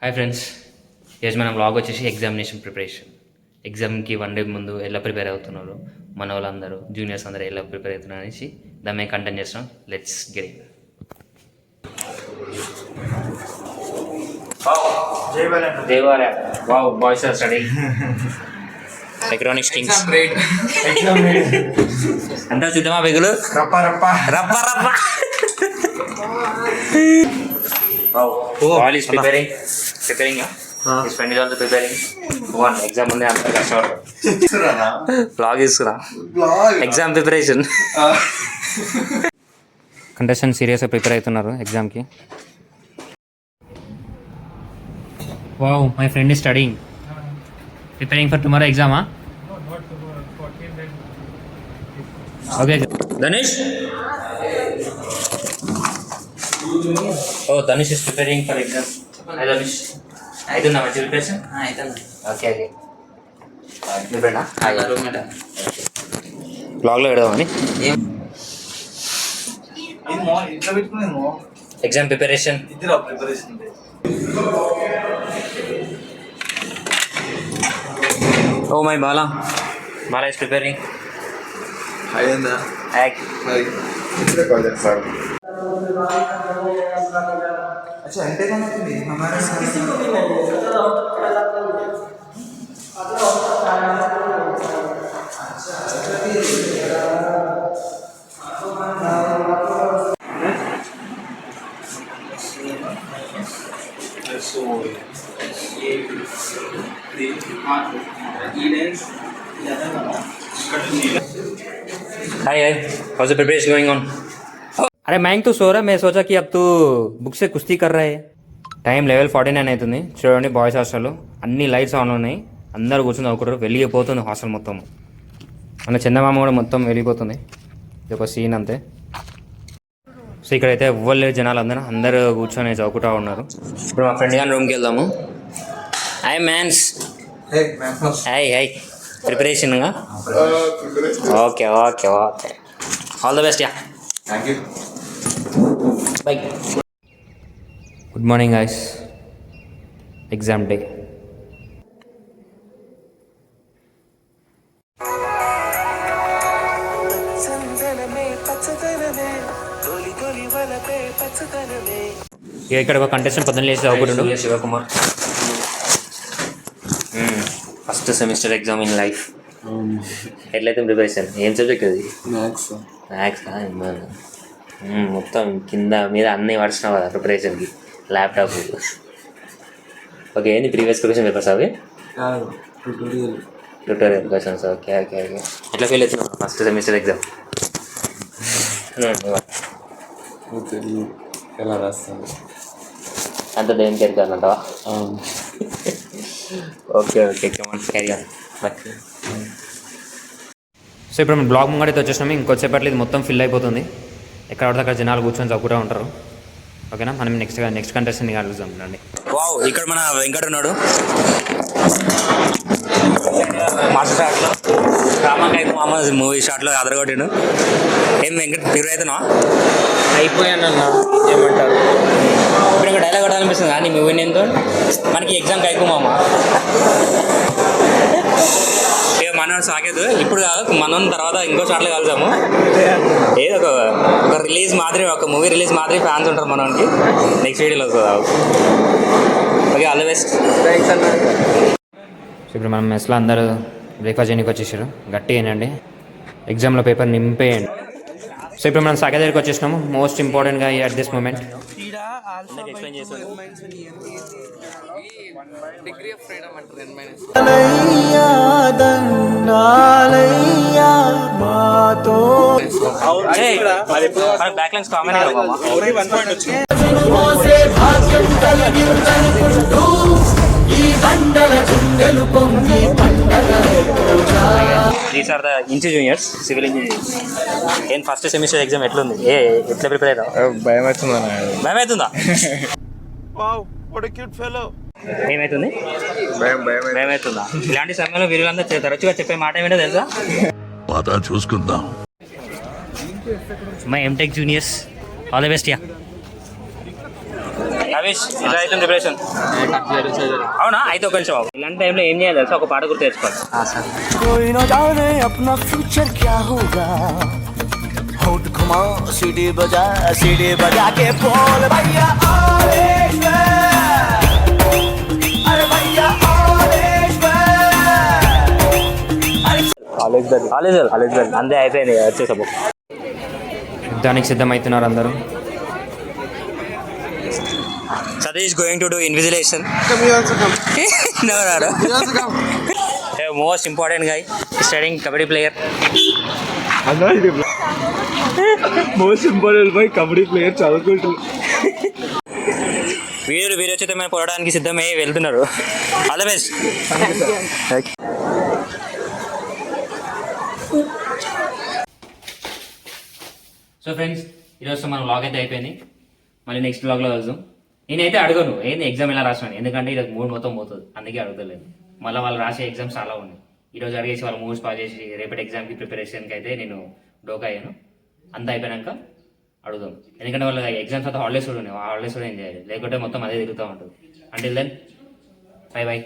Hi friends, ఈరోజు మన vlog వచ్చేసి ఎగ్జామినేషన్ ప్రిపరేషన్. ఎగ్జామ్కి 1 డే ముందు ఎలా ప్రిపేర్ అవుతున్నారు మన వాళ్ళందరూ, జూనియర్స్ అందరూ ఎలా ప్రిపేర్ అవుతున్నారు అనేసి దాన్ని కంటెంట్ చేస్తాం. Let's get it. దేవాలయ wow, boys are studying economics things. అంతా చూద్దామా బెగులు రప్ప రప్ప రప్ప రప్ప. Wow, all is preparing. His friend is also preparing. One exam ఉంది, అంతా కష్టపడతారు. Vlog ఇస్తున్నా, ఎగ్జామ్ ప్రిపరేషన్. కంటెస్టెంట్ సీరియస్గా ప్రిపేర్ అవుతున్నారు ఎగ్జామ్కి. Wow, my friend is studying, preparing for tomorrow ఎగ్జామా? Okay Dhanush. Oh, Dhanush is preparing for exam. Hi Dhanush. అయితుందా మంచి ప్రిపరేషన్? అవుతుంది. Okay okay. మీ ఫ్రెండా? బ్లాగ్లో పెడదామని. Exam preparation. Oh my Bala, Bala is preparing. अच्छा घंटे का नहीं हमारे किसी को भी नहीं hi hi, how's the preparation going on? अरे मैंग तो सो रहा, मैं सोचा कि अब तू बुक से कुश्ती कर रहा है. టైం లెవెల్ 49 అవుతుంది. చూడండి, బాయ్స్ హాస్టల్ అన్ని లైట్స్ ఆన్ ఉన్నాయి, అందరు కూర్చొని చదువుకుంటారు. వెలిగిపోతుంది హాస్టల్ మొత్తం. మన చందమామ కూడా మొత్తం వెలిగిపోతుంది. ఇది ఒక సీన్ అంతే. సో ఇక్కడైతే ఎవ్వరు లేరు, జనాలు అందరూ కూర్చొని చదువుకుంటూ ఉన్నారు. ఇప్పుడు మా ఫ్రెండ్ గారి రూమ్కి వెళ్దాము. Hi mans. Hi hi. ప్రిపరేషన్గా? Okay okay okay, all the best. Yeah, thank you. Bye. Good morning guys, exam day. ఇక్కడ ఒక కంటెస్టెంట్ పొద్దున్న లేచి చదువుకుంటుండు, Shivakumar. First semester exam in life. ఎట్లయితే ప్రిపరేషన్? ఏం సబ్జెక్ట్ అది? మ్యాథ్స్. మొత్తం కింద మీద అన్నీ పడిచినావు కదా ప్రిపరేషన్కి, ల్యాప్టాప్. ఓకే, ఏంది ప్రీవియస్ క్వశ్చన్ పేపర్స్ అవి? Tutorial questions. Okay okay okay. ఎట్లా ఫెయిల్ అవుతున్నావు ఫస్ట్ సెమిస్టర్ ఎగ్జామ్? ఎలా రాస్తాను అంత దేనికి ఎదుగుతానంటావా? Okay okay, carry on. So ఇప్పుడు మనం బ్లాగ్ ముంగడైతే వచ్చేసినాము. ఇంకొచ్చేపట్లో ఇది మొత్తం ఫిల్ అయిపోతుంది. ఎక్కడ పడితే అక్కడ జనాలు కూర్చొని చదువుకుంటూ ఉంటారు. ఓకేనా, మనం నెక్స్ట్ కంటెస్టెంట్ కలుద్దాం. రండి. వావ్, ఇక్కడ మన వెంకట్ ఉన్నాడు. మాస్టర్ షాట్లో రామాకైతే మామ మూవీ షాట్లో అదరగొట్టిండు. ఏం వెంకట్, ప్రిపేర్ అవుతున్నావా? అయిపోయానన్నా, ఏమంటారు? ఇప్పుడు ఒక డైలాగ్ కొట్టాలనిపిస్తుంది కానీ మూవీ నేంతో మనకి ఎగ్జామ్ కైకు మామ. మనం సాగేదు ఇప్పుడు కాదు, మనం తర్వాత ఇంకో షాట్లో కలుద్దాము. ఏదో ఒక రిలీజ్ మాదిరి, ఒక మూవీ రిలీజ్ మాదిరి ఫ్యాన్స్ ఉంటారు మనకి. నెక్స్ట్ వీడియోలో వస్తుంది. Okay, all the best. Thanks అన్న. సో ఇప్పుడు మనం మెస్లో అందరూ బ్రేక్ఫాస్ట్ చేయడానికి వచ్చేసారు. గట్టి ఏంటండి, ఎగ్జామ్లో పేపర్ నింపేయండి. సో ఇప్పుడు మనం సాగే దగ్గరికి వచ్చేసినాము. మోస్ట్ ఇంపార్టెంట్గా అట్ దిస్ మూమెంట్ ఎక్స్ప్లెయిన్ చేస్తాను. డిగ్రీ ఆఫ్ ఫ్రీడమ్ అంటారు. Back lines common. These are the inch juniors, civil engineering. ఏం ఫస్ట్ సెమిస్టర్ ఎగ్జామ్ ఎట్లుంది? ఎట్లా ప్రిపేర్ అవుతావు? భయం అవుతుందా? భయం అవుతుందా? ఏమవుతుంది? భయం అవుతుందా? ఇలాంటి సమయంలో వీళ్ళందరూ తరచుగా చెప్పే మాట ఏమిటో తెలుసా? చూసుకుందాం. My M Tech juniors, all the best. Yeah, Ramesh ఇలా అవుతుంది ప్రిపరేషన్ అవునా అయితే ఒక నిమిషం బాబు ఇలాంటి టైంలో ఏం చేయాలి తెలుసా ఒక పాట గుర్తు తెచ్చుకోవాలి कोई न जाने अपना फ्यूचर क्या होगा होठ घुमा सीढ़ी बजा के बोल भैया अरे भैया కాలేజ్ అంతే అయిపోయింది వచ్చేసాము యుద్ధానికి సిద్ధమవుతున్నారు అందరూ Satish going to do invigilation most important guy studying kabaddi player most important by kabaddi player చదువుకుంటూ వీరు వీరోచితమైన పోరాటానికి సిద్ధమై వెళ్తున్నారు all the best so friends ఈరోజు మన వ్లాగ్ అయితే అయిపోయింది మళ్ళీ నెక్స్ట్ వ్లాగ్లో కలుద్దాం నేనైతే అడగను ఏంది ఎగ్జామ్ ఎలా రాసినాను ఎందుకంటే ఇది మూడు మొత్తం పోతుంది అందుకే అడగలేదు మళ్ళీ వాళ్ళు రాసే ఎగ్జామ్స్ చాలా ఉన్నాయి ఈరోజు అడిగేసి వాళ్ళు మూవ్స్ పాస్ చేసి రేపటి ఎగ్జామ్కి ప్రిపరేషన్కి అయితే నేను డోకా అయ్యాను అంతా అయిపోయాక అడుగుదాం ఎందుకంటే వాళ్ళ ఎగ్జామ్స్ అయితే హాలిడేస్ కూడా ఉన్నాయి ఆ హాలిడేస్ కూడా ఏం చేయాలి లేకుంటే మొత్తం అదే తిరుగుతూ ఉంటుంది అంటిల్ దెన్ బై